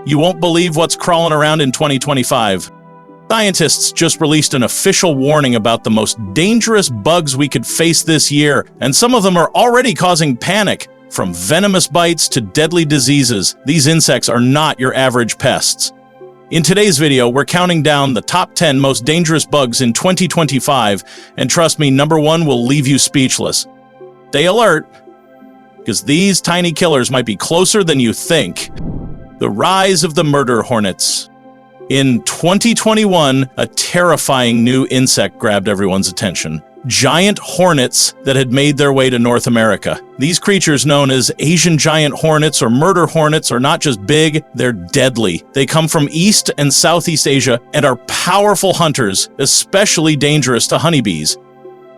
You won't believe what's crawling around in 2025. Scientists just released an official warning about the most dangerous bugs we could face this year, and some of them are already causing panic. From venomous bites to deadly diseases, these insects are not your average pests. In today's video, we're counting down the top 10 most dangerous bugs in 2025, and trust me, number 1 will leave you speechless. Stay alert, because these tiny killers might be closer than you think. The rise of the murder hornets. In 2021, a terrifying new insect grabbed everyone's attention. Giant hornets that had made their way to North America. These creatures, known as Asian giant hornets or murder hornets, are not just big, they're deadly. They come from East and Southeast Asia and are powerful hunters, especially dangerous to honeybees.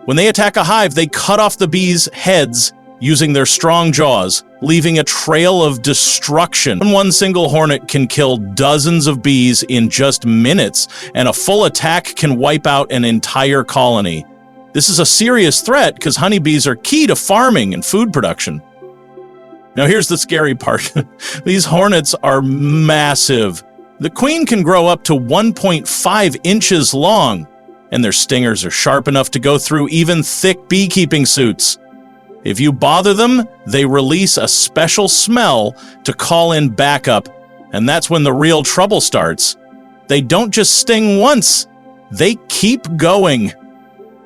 When they attack a hive, they cut off the bees' heads using their strong jaws, leaving a trail of destruction. One single hornet can kill dozens of bees in just minutes, and a full attack can wipe out an entire colony. This is a serious threat because honeybees are key to farming and food production. Now here's the scary part. These hornets are massive. The queen can grow up to 1.5 inches long, and their stingers are sharp enough to go through even thick beekeeping suits. If you bother them, they release a special smell to call in backup, and that's when the real trouble starts. They don't just sting once, they keep going.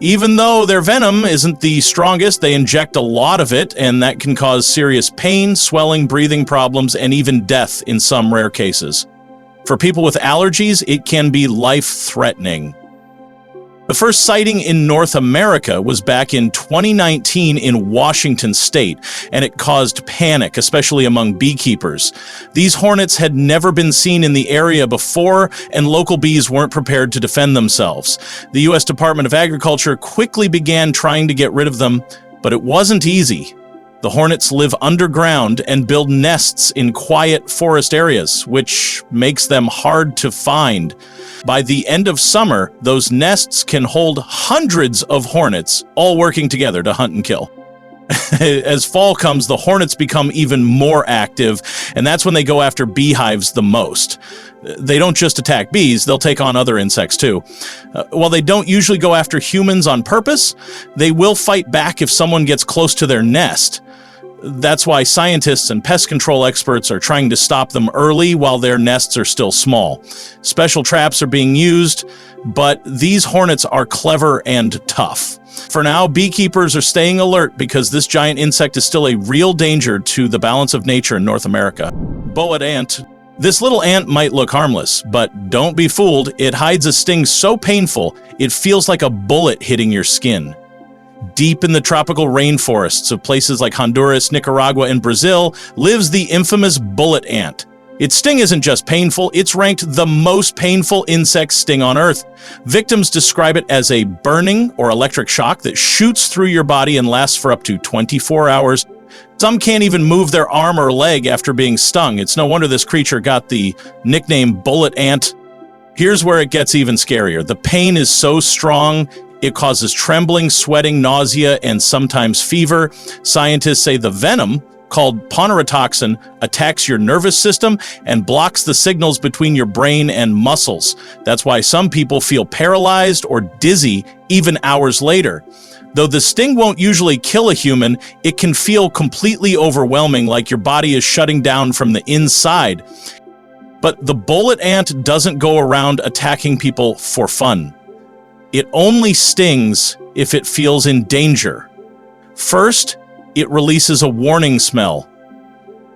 Even though their venom isn't the strongest, they inject a lot of it, and that can cause serious pain, swelling, breathing problems, and even death in some rare cases. For people with allergies, it can be life-threatening. The first sighting in North America was back in 2019 in Washington state, and it caused panic, especially among beekeepers. These hornets had never been seen in the area before, and local bees weren't prepared to defend themselves. The U.S. Department of Agriculture quickly began trying to get rid of them, but it wasn't easy. The hornets live underground and build nests in quiet forest areas, which makes them hard to find. By the end of summer, those nests can hold hundreds of hornets, all working together to hunt and kill. As fall comes, the hornets become even more active, and that's when they go after beehives the most. They don't just attack bees, they'll take on other insects too. While they don't usually go after humans on purpose, they will fight back if someone gets close to their nest. That's why scientists and pest control experts are trying to stop them early while their nests are still small. Special traps are being used, but these hornets are clever and tough. For now, beekeepers are staying alert because this giant insect is still a real danger to the balance of nature in North America. Bullet ant. This little ant might look harmless, but don't be fooled. It hides a sting so painful, it feels like a bullet hitting your skin. Deep in the tropical rainforests of places like Honduras, Nicaragua, and Brazil lives the infamous bullet ant. Its sting isn't just painful, it's ranked the most painful insect sting on Earth. Victims describe it as a burning or electric shock that shoots through your body and lasts for up to 24 hours. Some can't even move their arm or leg after being stung. It's no wonder this creature got the nickname bullet ant. Here's where it gets even scarier. The pain is so strong, it causes trembling, sweating, nausea, and sometimes fever. Scientists say the venom, called ponerotoxin, attacks your nervous system and blocks the signals between your brain and muscles. That's why some people feel paralyzed or dizzy even hours later. Though the sting won't usually kill a human, it can feel completely overwhelming, like your body is shutting down from the inside. But the bullet ant doesn't go around attacking people for fun. It only stings if it feels in danger. First, it releases a warning smell.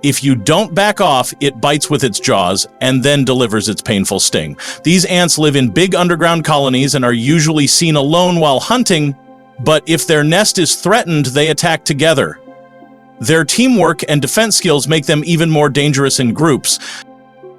If you don't back off, it bites with its jaws and then delivers its painful sting. These ants live in big underground colonies and are usually seen alone while hunting, but if their nest is threatened, they attack together. Their teamwork and defense skills make them even more dangerous in groups.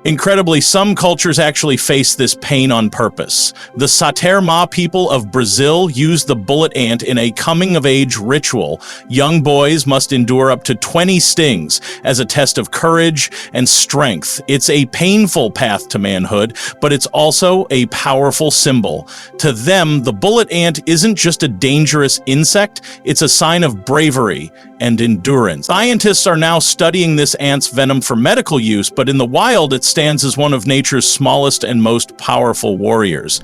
Incredibly, some cultures actually face this pain on purpose. The Saterma people of Brazil use the bullet ant in a coming-of-age ritual. Young boys must endure up to 20 stings as a test of courage and strength. It's a painful path to manhood, but it's also a powerful symbol. To them, the bullet ant isn't just a dangerous insect, it's a sign of bravery. and endurance. Scientists are now studying this ant's venom for medical use, but in the wild it stands as one of nature's smallest and most powerful warriors.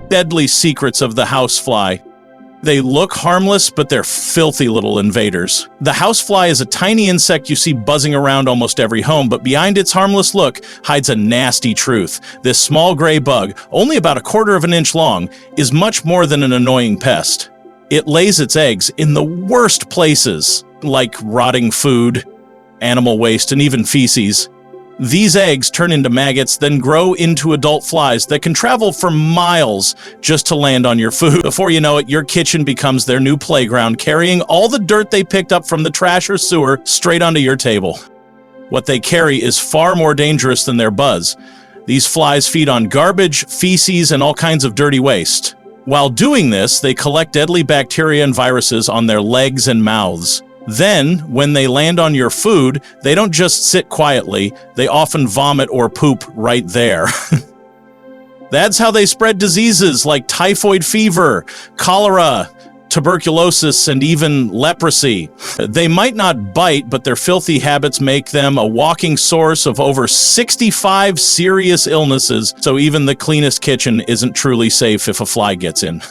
Deadly secrets of the housefly. They look harmless, but they're filthy little invaders. The housefly is a tiny insect you see buzzing around almost every home, but behind its harmless look hides a nasty truth. This small gray bug, only about 1/4 of an inch long, is much more than an annoying pest. It lays its eggs in the worst places, like rotting food, animal waste, and even feces. These eggs turn into maggots, then grow into adult flies that can travel for miles just to land on your food. Before you know it, your kitchen becomes their new playground, carrying all the dirt they picked up from the trash or sewer straight onto your table. What they carry is far more dangerous than their buzz. These flies feed on garbage, feces, and all kinds of dirty waste. While doing this, they collect deadly bacteria and viruses on their legs and mouths. Then, when they land on your food, they don't just sit quietly, they often vomit or poop right there. That's how they spread diseases like typhoid fever, cholera, tuberculosis, and even leprosy. They might not bite, but their filthy habits make them a walking source of over 65 serious illnesses, so even the cleanest kitchen isn't truly safe if a fly gets in.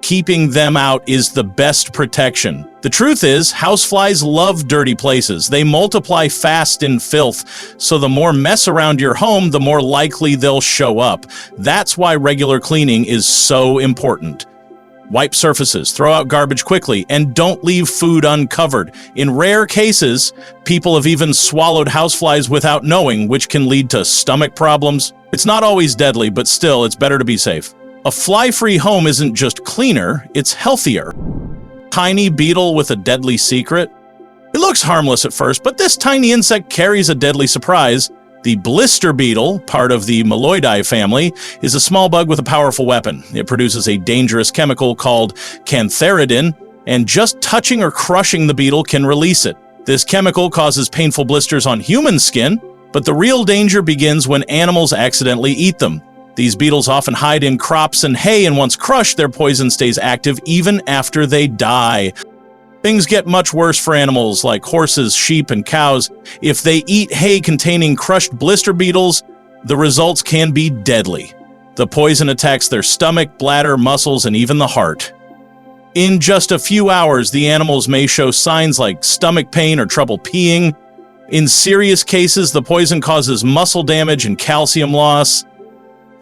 Keeping them out is the best protection. The truth is, houseflies love dirty places. They multiply fast in filth, so the more mess around your home, the more likely they'll show up. That's why regular cleaning is so important. Wipe surfaces, throw out garbage quickly, and don't leave food uncovered. In rare cases, people have even swallowed houseflies without knowing, which can lead to stomach problems. It's not always deadly, but still, it's better to be safe. A fly-free home isn't just cleaner, it's healthier. Tiny beetle with a deadly secret? It looks harmless at first, but this tiny insect carries a deadly surprise. The blister beetle, part of the Meloidae family, is a small bug with a powerful weapon. It produces a dangerous chemical called cantharidin, and just touching or crushing the beetle can release it. This chemical causes painful blisters on human skin, but the real danger begins when animals accidentally eat them. These beetles often hide in crops and hay, and once crushed, their poison stays active even after they die. Things get much worse for animals like horses, sheep, and cows. If they eat hay containing crushed blister beetles, the results can be deadly. The poison attacks their stomach, bladder, muscles, and even the heart. In just a few hours, the animals may show signs like stomach pain or trouble peeing. In serious cases, the poison causes muscle damage and calcium loss,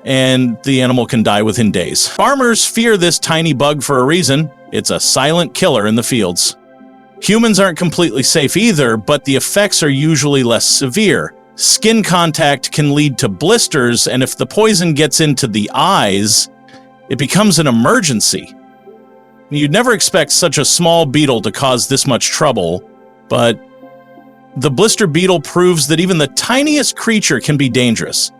and the animal can die within days. Farmers fear this tiny bug for a reason. It's a silent killer in the fields. Humans aren't completely safe either, but the effects are usually less severe. Skin contact can lead to blisters, and if the poison gets into the eyes, it becomes an emergency. You'd never expect such a small beetle to cause this much trouble, but the blister beetle proves that even the tiniest creature can be dangerous.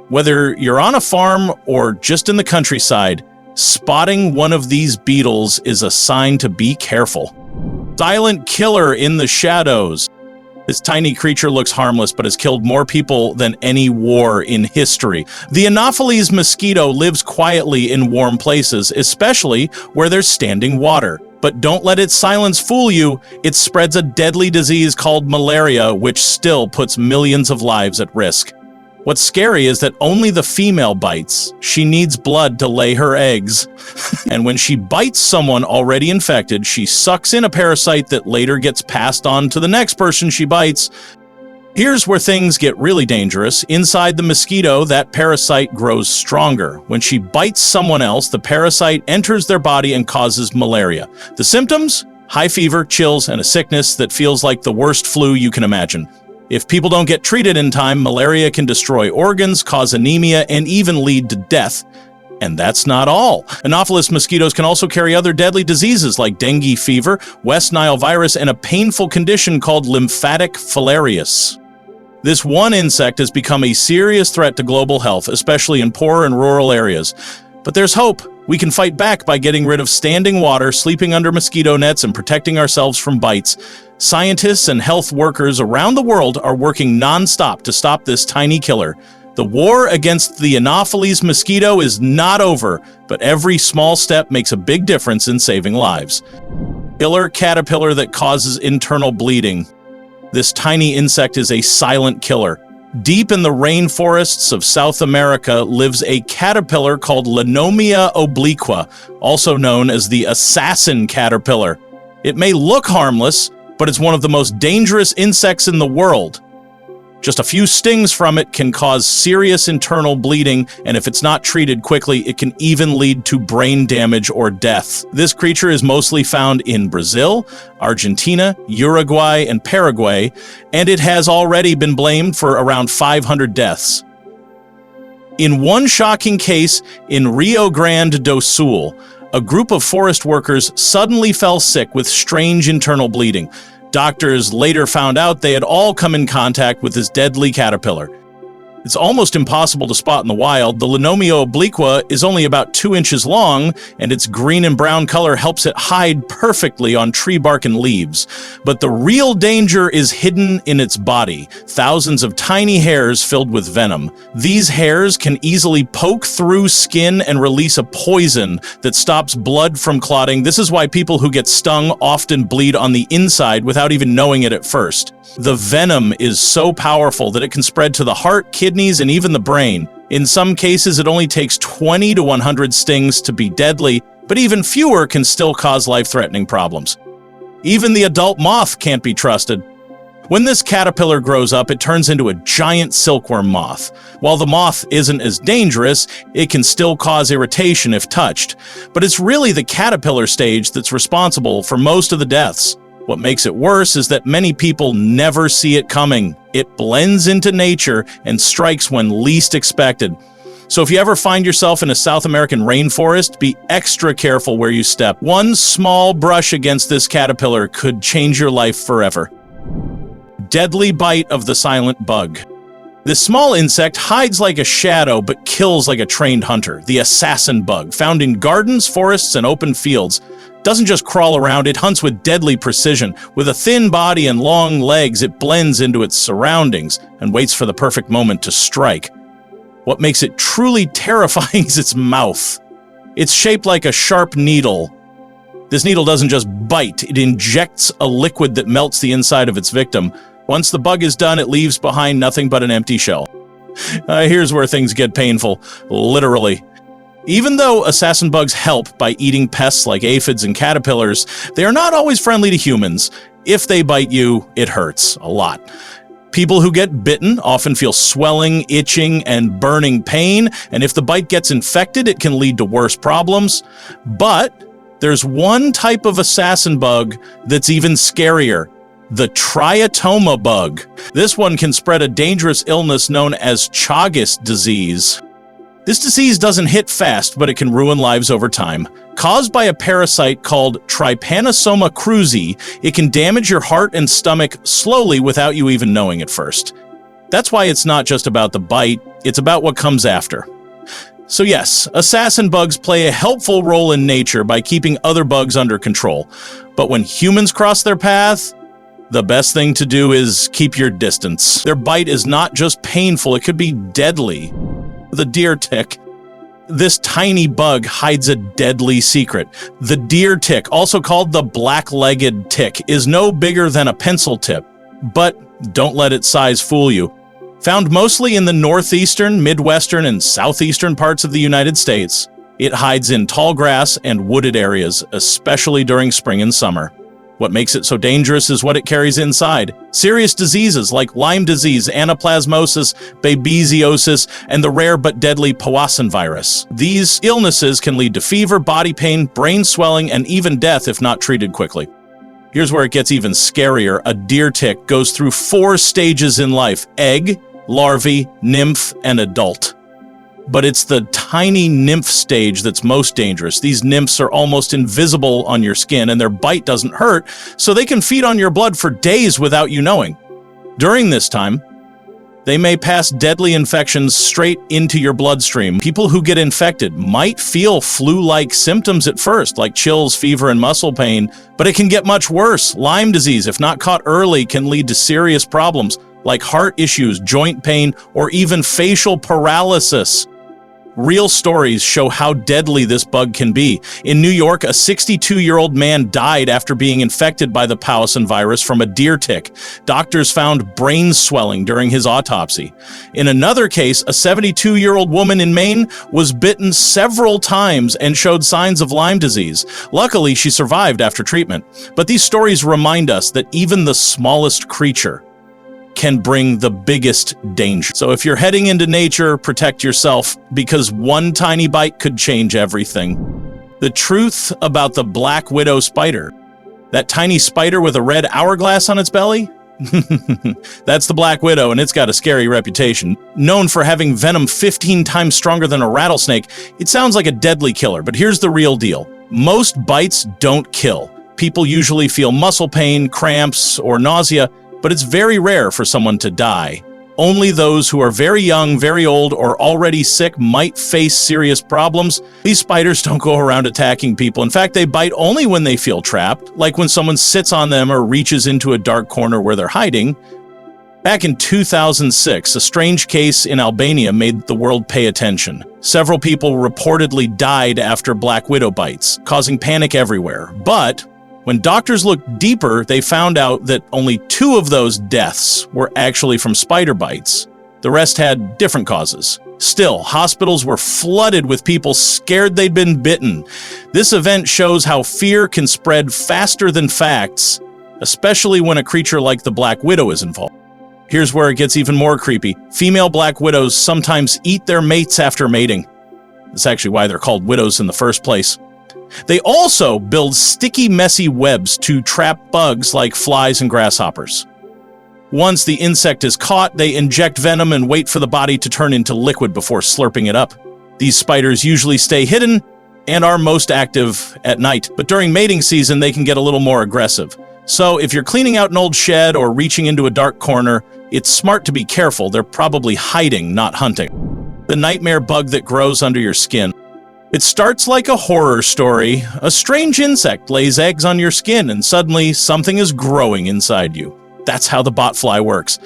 Whether you're on a farm or just in the countryside, spotting one of these beetles is a sign to be careful. Silent killer in the shadows. This tiny creature looks harmless but has killed more people than any war in history. The Anopheles mosquito lives quietly in warm places, especially where there's standing water. But don't let its silence fool you. It spreads a deadly disease called malaria, which still puts millions of lives at risk. What's scary is that only the female bites. She needs blood to lay her eggs. And when she bites someone already infected, she sucks in a parasite that later gets passed on to the next person she bites. Here's where things get really dangerous. Inside the mosquito, that parasite grows stronger. When she bites someone else, the parasite enters their body and causes malaria. The symptoms? High fever, chills, and a sickness that feels like the worst flu you can imagine. If people don't get treated in time, malaria can destroy organs, cause anemia, and even lead to death. And that's not all. Anopheles mosquitoes can also carry other deadly diseases like dengue fever, West Nile virus, and a painful condition called lymphatic filariasis. This one insect has become a serious threat to global health, especially in poor and rural areas. But there's hope. We can fight back by getting rid of standing water, sleeping under mosquito nets, and protecting ourselves from bites. Scientists and health workers around the world are working non-stop to stop this tiny killer. The war against the Anopheles mosquito is not over, but every small step makes a big difference in saving lives. killer caterpillar that causes internal bleeding. This tiny insect is a silent killer. Deep in the rainforests of South America lives a caterpillar called Lenomia obliqua, also known as the assassin caterpillar. It may look harmless, but it's one of the most dangerous insects in the world. Just a few stings from it can cause serious internal bleeding, and if it's not treated quickly, it can even lead to brain damage or death. This creature is mostly found in Brazil, Argentina, Uruguay, and Paraguay, and it has already been blamed for around 500 deaths. In one shocking case in Rio Grande do Sul, a group of forest workers suddenly fell sick with strange internal bleeding. Doctors later found out they had all come in contact with this deadly caterpillar. It's almost impossible to spot in the wild. The Lenomia obliqua is only about 2 inches long, and its green and brown color helps it hide perfectly on tree bark and leaves. But the real danger is hidden in its body, thousands of tiny hairs filled with venom. These hairs can easily poke through skin and release a poison that stops blood from clotting. This is why people who get stung often bleed on the inside without even knowing it at first. The venom is so powerful that it can spread to the heart, kidneys, and even the brain. In some cases, it only takes 20 to 100 stings to be deadly, but even fewer can still cause life-threatening problems. Even the adult moth can't be trusted. When this caterpillar grows up, it turns into a giant silkworm moth. While the moth isn't as dangerous, it can still cause irritation if touched. But it's really the caterpillar stage that's responsible for most of the deaths. What makes it worse is that many people never see it coming. It blends into nature and strikes when least expected. So if you ever find yourself in a South American rainforest, be extra careful where you step. One small brush against this caterpillar could change your life forever. Deadly bite of the silent bug. This small insect hides like a shadow but kills like a trained hunter. The assassin bug, found in gardens, forests, and open fields, doesn't just crawl around, it hunts with deadly precision. With a thin body and long legs, it blends into its surroundings and waits for the perfect moment to strike. What makes it truly terrifying is its mouth. It's shaped like a sharp needle. This needle doesn't just bite, it injects a liquid that melts the inside of its victim. Once the bug is done, it leaves behind nothing but an empty shell. Here's where things get painful, literally. Even though assassin bugs help by eating pests like aphids and caterpillars, they are not always friendly to humans. If they bite you, it hurts a lot. People who get bitten often feel swelling, itching, and burning pain, and if the bite gets infected, it can lead to worse problems. But there's one type of assassin bug that's even scarier. The triatoma bug. This one can spread a dangerous illness known as Chagas disease. This disease doesn't hit fast, but it can ruin lives over time. Caused by a parasite called Trypanosoma cruzi, it can damage your heart and stomach slowly without you even knowing at first. That's why it's not just about the bite, it's about what comes after. So yes, assassin bugs play a helpful role in nature by keeping other bugs under control. But when humans cross their path, the best thing to do is keep your distance. Their bite is not just painful, it could be deadly. The deer tick. This tiny bug hides a deadly secret. The deer tick, also called the black-legged tick, is no bigger than a pencil tip. But don't let its size fool you. Found mostly in the northeastern, midwestern, and southeastern parts of the United States, it hides in tall grass and wooded areas, especially during spring and summer. What makes it so dangerous is what it carries inside. Serious diseases like Lyme disease, anaplasmosis, babesiosis, and the rare but deadly Powassan virus. These illnesses can lead to fever, body pain, brain swelling, and even death if not treated quickly. Here's where it gets even scarier. A deer tick goes through 4 stages in life: egg, larvae, nymph, and adult. But it's the tiny nymph stage that's most dangerous. These nymphs are almost invisible on your skin, and their bite doesn't hurt, so they can feed on your blood for days without you knowing. During this time, they may pass deadly infections straight into your bloodstream. People who get infected might feel flu-like symptoms at first, like chills, fever, and muscle pain, but it can get much worse. Lyme disease, if not caught early, can lead to serious problems like heart issues, joint pain, or even facial paralysis. Real stories show how deadly this bug can be. In New York, a 62-year-old man died after being infected by the Powassan virus from a deer tick. Doctors found brain swelling during his autopsy. In another case, a 72-year-old woman in Maine was bitten several times and showed signs of Lyme disease. Luckily, she survived after treatment. But these stories remind us that even the smallest creature can bring the biggest danger. So if you're heading into nature, protect yourself, because one tiny bite could change everything. The truth about the black widow spider. That tiny spider with a red hourglass on its belly? That's the black widow, and it's got a scary reputation. Known for having venom 15 times stronger than a rattlesnake, it sounds like a deadly killer, but here's the real deal. Most bites don't kill. People usually feel muscle pain, cramps, or nausea, but it's very rare for someone to die. Only those who are very young, very old, or already sick might face serious problems. These spiders don't go around attacking people. In fact, they bite only when they feel trapped, like when someone sits on them or reaches into a dark corner where they're hiding. Back in 2006, a strange case in Albania made the world pay attention. Several people reportedly died after black widow bites, causing panic everywhere. But when doctors looked deeper, they found out that only 2 of those deaths were actually from spider bites. The rest had different causes. Still, hospitals were flooded with people scared they'd been bitten. This event shows how fear can spread faster than facts, especially when a creature like the black widow is involved. Here's where it gets even more creepy. Female black widows sometimes eat their mates after mating. That's actually why they're called widows in the first place. They also build sticky, messy webs to trap bugs like flies and grasshoppers. Once the insect is caught, they inject venom and wait for the body to turn into liquid before slurping it up. These spiders usually stay hidden and are most active at night, but during mating season, they can get a little more aggressive. So if you're cleaning out an old shed or reaching into a dark corner, it's smart to be careful. They're probably hiding, not hunting. The nightmare bug that grows under your skin. It starts like a horror story. A strange insect lays eggs on your skin and suddenly something is growing inside you. That's how the Botfly works.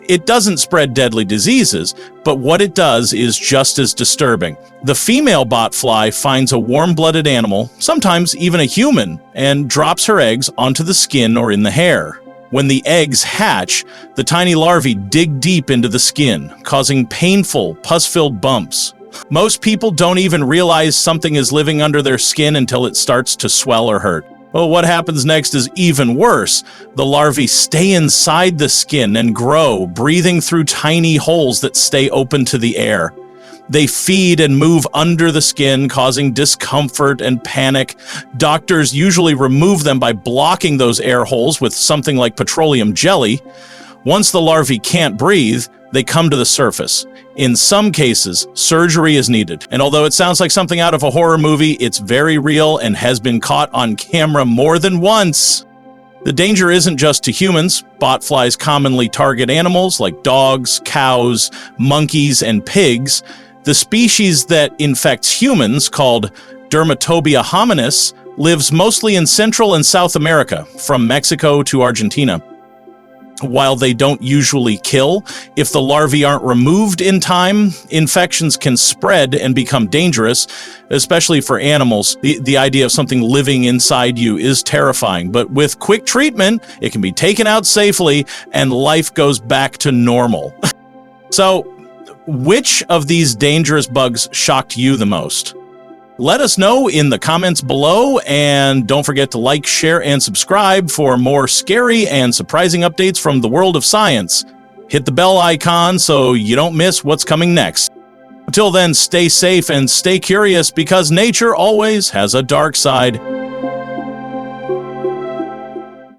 It doesn't spread deadly diseases, but what it does is just as disturbing. The female Botfly finds a warm-blooded animal, sometimes even a human, and drops her eggs onto the skin or in the hair. When the eggs hatch, the tiny larvae dig deep into the skin, causing painful, pus-filled bumps. Most people don't even realize something is living under their skin until it starts to swell or hurt. Well, what happens next is even worse. The larvae stay inside the skin and grow, breathing through tiny holes that stay open to the air. They feed and move under the skin, causing discomfort and panic. Doctors usually remove them by blocking those air holes with something like petroleum jelly. Once the larvae can't breathe, they come to the surface. In some cases, surgery is needed. And although it sounds like something out of a horror movie, it's very real and has been caught on camera more than once. The danger isn't just to humans. Botflies commonly target animals like dogs, cows, monkeys, and pigs. The species that infects humans, called Dermatobia hominis, lives mostly in Central and South America, from Mexico to Argentina. While they don't usually kill, if the larvae aren't removed in time, infections can spread and become dangerous, especially for animals. The idea of something living inside you is terrifying, but with quick treatment, it can be taken out safely and life goes back to normal. So, which of these dangerous bugs shocked you the most? Let us know in the comments below, and don't forget to like, share, and subscribe for more scary and surprising updates from the world of science. Hit the bell icon so you don't miss what's coming next. Until then, stay safe and stay curious, because nature always has a dark side.